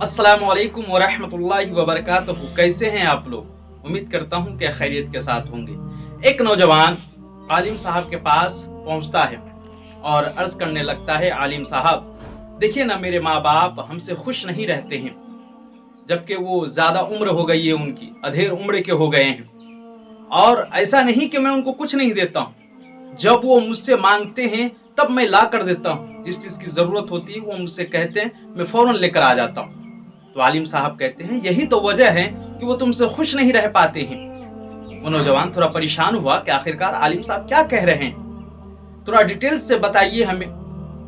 अस्सलामु अलैकुम वरहमतुल्लाहि वबरकातुहू। कैसे हैं आप लोग? उम्मीद करता हूं कि खैरियत के साथ होंगे। एक नौजवान आलिम साहब के पास पहुंचता है और अर्ज करने लगता है, आलिम साहब देखिए ना, मेरे माँ बाप हमसे खुश नहीं रहते हैं, जबकि वो ज़्यादा उम्र हो गई है, उनकी अधेड़ उम्र के हो गए हैं। और ऐसा नहीं कि मैं उनको कुछ नहीं देता हूँ, जब वो मुझसे मांगते हैं तब मैं ला कर देता हूँ। जिस चीज़ की ज़रूरत होती है वो मुझसे कहते हैं, मैं फ़ौरन लेकर आ जाता हूँ। तो आलिम साहब कहते हैं, यही तो वजह है कि वो तुमसे खुश नहीं रह पाते हैं। वो नौजवान थोड़ा परेशान हुआ कि आखिरकार आलिम साहब क्या कह रहे हैं, थोड़ा डिटेल से बताइए, हमें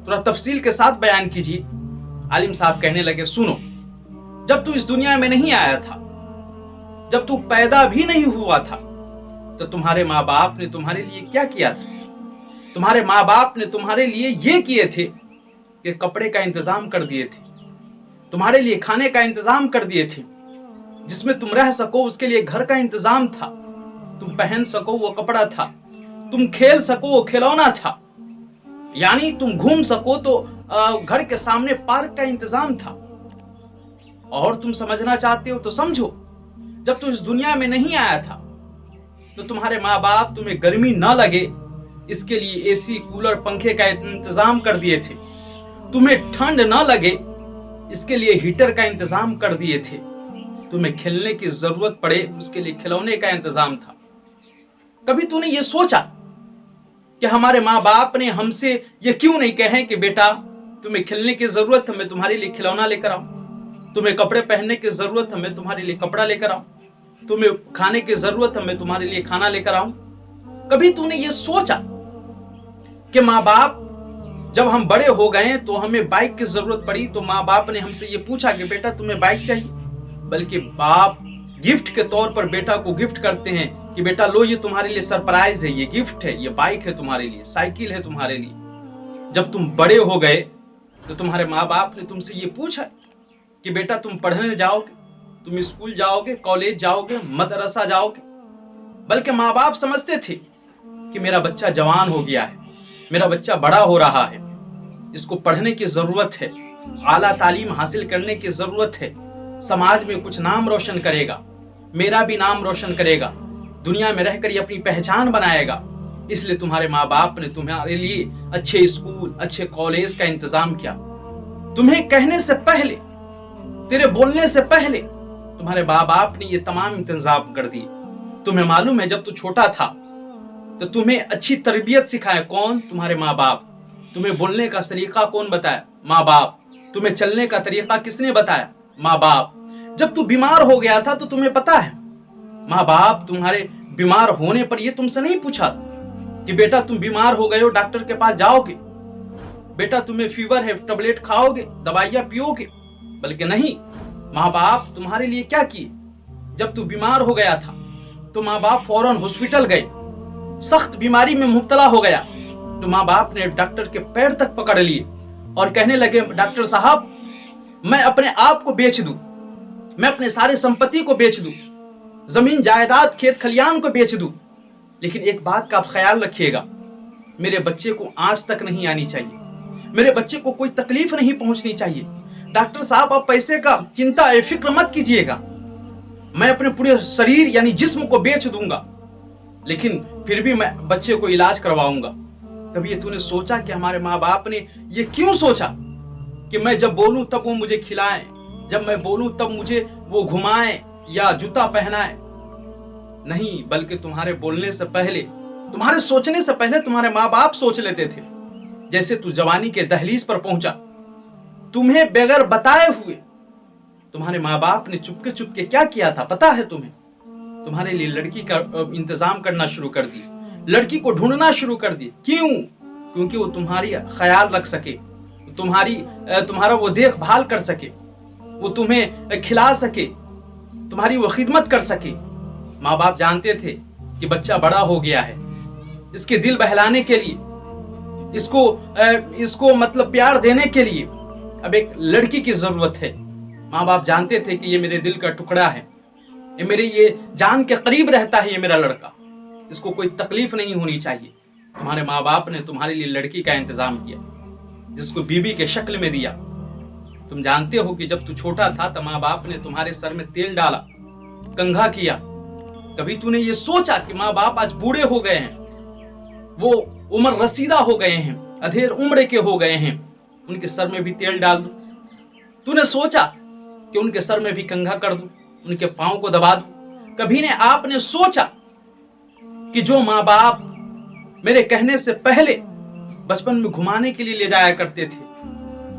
थोड़ा तफसील के साथ बयान कीजिए। आलिम साहब कहने लगे, सुनो, जब तू इस दुनिया में नहीं आया था, जब तू पैदा भी नहीं हुआ था, तो तुम्हारे माँ बाप ने तुम्हारे लिए क्या किया था? तुम्हारे माँ बाप ने तुम्हारे लिए ये किए थे कि कपड़े का इंतजाम कर दिए थे, तुम्हारे लिए खाने का इंतजाम कर दिए थे, जिसमें तुम रह सको उसके लिए घर का इंतजाम था, तुम पहन सको वो कपड़ा था, तुम खेल सको वो खिलौना था, यानी तुम घूम सको तो घर के सामने पार्क का इंतजाम था। और तुम समझना चाहते हो तो समझो, जब तुम इस दुनिया में नहीं आया था तो तुम्हारे माँ बाप तुम्हें गर्मी ना लगे इसके लिए एसी कूलर पंखे का इंतजाम कर दिए थे, तुम्हें ठंड ना लगे इसके लिए हीटर का इंतजाम कर दिए थे, तुम्हें खेलने की जरूरत पड़े उसके लिए खिलौने का इंतजाम था। कभी तूने ये सोचा कि हमारे माँ बाप ने हमसे ये क्यों नहीं कहे कि बेटा तुम्हें खेलने की जरूरत है, मैं तुम्हारे लिए खिलौना लेकर आऊं, तुम्हें कपड़े पहनने की जरूरत है, मैं तुम्हारे लिए कपड़ा लेकर आऊं, तुम्हें खाने की जरूरत है, मैं तुम्हारे लिए खाना लेकर आऊं? कभी तूने ये सोचा कि माँ बाप जब हम बड़े हो गए तो हमें बाइक की जरूरत पड़ी तो माँ बाप ने हमसे ये पूछा कि बेटा तुम्हें बाइक चाहिए? बल्कि बाप गिफ्ट के तौर पर बेटा को गिफ्ट करते हैं कि बेटा लो, ये तुम्हारे लिए सरप्राइज है, ये गिफ्ट है, ये बाइक है तुम्हारे लिए, साइकिल है तुम्हारे लिए। जब तुम बड़े हो गए तो तुम्हारे माँ बाप ने तुमसे ये पूछा कि बेटा तुम पढ़ने जाओगे, तुम स्कूल जाओगे, कॉलेज जाओगे, मदरसा जाओगे? बल्कि माँ बाप समझते थे कि मेरा बच्चा जवान हो गया है, मेरा बच्चा बड़ा हो रहा है, इसको पढ़ने की जरूरत है, आला तालीम हासिल करने की जरूरत है, समाज में कुछ नाम रोशन करेगा, मेरा भी नाम रोशन करेगा, दुनिया में रहकर ये अपनी पहचान बनाएगा। इसलिए तुम्हारे माँ बाप ने तुम्हारे लिए अच्छे स्कूल, अच्छे कॉलेज का इंतजाम किया। तुम्हें कहने से पहले, तेरे बोलने से पहले तुम्हारे माँ बाप ने ये तमाम इंतजाम कर दिए। तुम्हें मालूम है, जब तू छोटा था तो तुम्हें अच्छी तरबियत सिखाया कौन? तुम्हारे माँ बाप। तुम्हें बोलने का सलीका कौन बताया? माँ बाप। तुम्हें चलने का तरीका किसने बताया? माँ बाप। जब तू बीमार हो गया था तो तुम्हें पता है, माँ बाप तुम्हारे बीमार होने पर ये तुमसे नहीं पूछा कि बेटा तुम बीमार हो गए हो, डॉक्टर के पास जाओगे, बेटा तुम्हें फीवर है, टेबलेट खाओगे, दवाइयां पियोगे, बल्कि नहीं, माँ बाप तुम्हारे लिए क्या किए? जब तू बीमार हो गया था तो माँ बाप फौरन हॉस्पिटल गए। सख्त बीमारी में मुब्तला हो गया तो माँ बाप ने डॉक्टर के पैर तक पकड़ लिए और कहने लगे, डॉक्टर साहब मैं अपने आप को बेच दूं, मैं अपने सारे संपत्ति को बेच दूं, जमीन जायदाद खेत खलियान को बेच दूं, लेकिन एक बात का आप ख्याल रखिएगा, मेरे बच्चे को आंच तक नहीं आनी चाहिए, मेरे बच्चे को कोई तकलीफ नहीं पहुंचनी चाहिए। डॉक्टर साहब आप पैसे का चिंता फिक्र मत कीजिएगा, मैं अपने पूरे शरीर यानी जिस्म को बेच दूंगा, लेकिन फिर भी मैं बच्चे को इलाज करवाऊंगा। कभी ये तूने सोचा कि हमारे माँ बाप ने ये क्यों सोचा कि मैं जब बोलूं तब वो मुझे खिलाएं, जब मैं बोलूं तब मुझे वो घुमाएं या जूता पहनाएं? नहीं, बल्कि तुम्हारे बोलने से पहले, तुम्हारे सोचने से पहले तुम्हारे माँ बाप सोच लेते थे। जैसे तू जवानी के दहलीज पर पहुंचा, तुम्हें बगैर बताए हुए तुम्हारे माँ बाप ने चुपके चुपके क्या किया था पता है तुम्हें? तुम्हारे लिए लड़की का इंतजाम करना शुरू कर दी, लड़की को ढूंढना शुरू कर दी। क्यों? क्योंकि वो तुम्हारी ख्याल रख सके, तुम्हारा वो देखभाल कर सके, वो तुम्हें खिला सके, तुम्हारी वो खिदमत कर सके। माँ बाप जानते थे कि बच्चा बड़ा हो गया है, इसके दिल बहलाने के लिए, इसको मतलब प्यार देने के लिए अब एक लड़की की जरूरत है। माँ बाप जानते थे कि ये मेरे दिल का टुकड़ा है, ये मेरे ये जान के करीब रहता है, ये मेरा लड़का, इसको कोई तकलीफ नहीं होनी चाहिए। तुम्हारे माँ बाप ने तुम्हारे लिए लड़की का इंतजाम किया, जिसको बीबी के शक्ल में दिया, तुम जानते हो कि जब तू छोटा था तो माँ बाप ने तुम्हारे सर में तेल डाला, कंघा किया। कभी तूने ये सोचा कि माँ बाप आज बूढ़े हो गए हैं, वो उम्र रसीदा हो गए हैं, अधेड़ उम्र के हो गए हैं, उनके सर में भी तेल डाल दूं? तूने सोचा कि उनके सर में भी कंघा कर दूं, उनके पांव को दबा दूं? कभी ने आपने सोचा कि जो माँ बाप मेरे कहने से पहले बचपन में घुमाने के लिए ले जाया करते थे,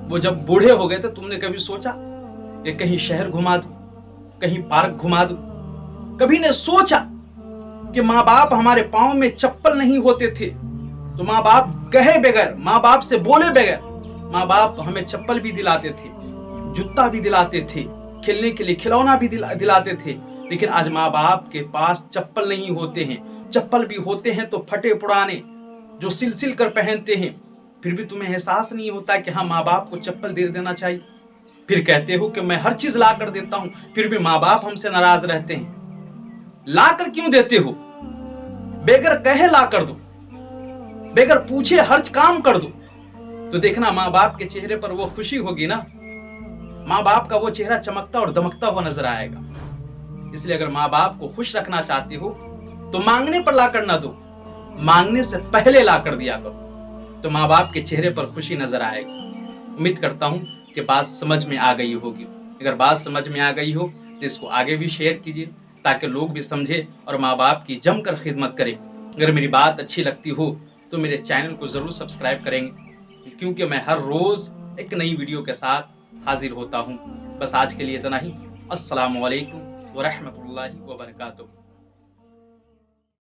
वो जब बूढ़े हो गए तो तुमने कभी सोचा कि कहीं शहर घुमा दूं, कहीं पार्क घुमा दूं? कभी ने सोचा कि माँ बाप हमारे पांव में चप्पल नहीं होते थे तो माँ बाप कहे बगैर, माँ बाप से बोले बगैर माँ बाप हमें चप्पल भी दिलाते थे, जूता भी दिलाते थे, खेलने के लिए खिलौना भी दिलाते थे। लेकिन आज माँ बाप के पास चप्पल नहीं होते हैं, चप्पल भी होते हैं तो फटे पुराने जो सिल कर पहनते हैं। फिर भी तुम्हें एहसास नहीं होता कि हाँ, माँ बाप को चप्पल दे देना चाहिए। फिर कहते हो कि मैं हर चीज ला कर देता हूं, फिर भी माँ बाप हमसे नाराज रहते हैं। ला कर क्यों देते हो? बेगर कहे ला कर दो, बेगर पूछे हर काम कर दो, तो देखना माँ बाप के चेहरे पर वो खुशी होगी ना, माँ बाप का वो चेहरा चमकता और दमकता हुआ नजर आएगा। इसलिए अगर माँ बाप को खुश रखना चाहते हो तो मांगने पर लाकर ना दो, मांगने से पहले लाकर दिया करो, तो माँ बाप के चेहरे पर खुशी नजर आएगी। उम्मीद करता हूं कि बात समझ में आ गई होगी। अगर बात समझ में आ गई हो तो इसको आगे भी शेयर कीजिए ताकि लोग भी समझे और माँ बाप की जमकर खिदमत करें। अगर मेरी बात अच्छी लगती हो तो मेरे चैनल को जरूर सब्सक्राइब करेंगे, क्योंकि मैं हर रोज एक नई वीडियो के साथ हाजिर होता हूँ। बस आज के लिए इतना ही। अस्सलामु अलैकुम व रहमतुल्लाहि व बरकातुहू।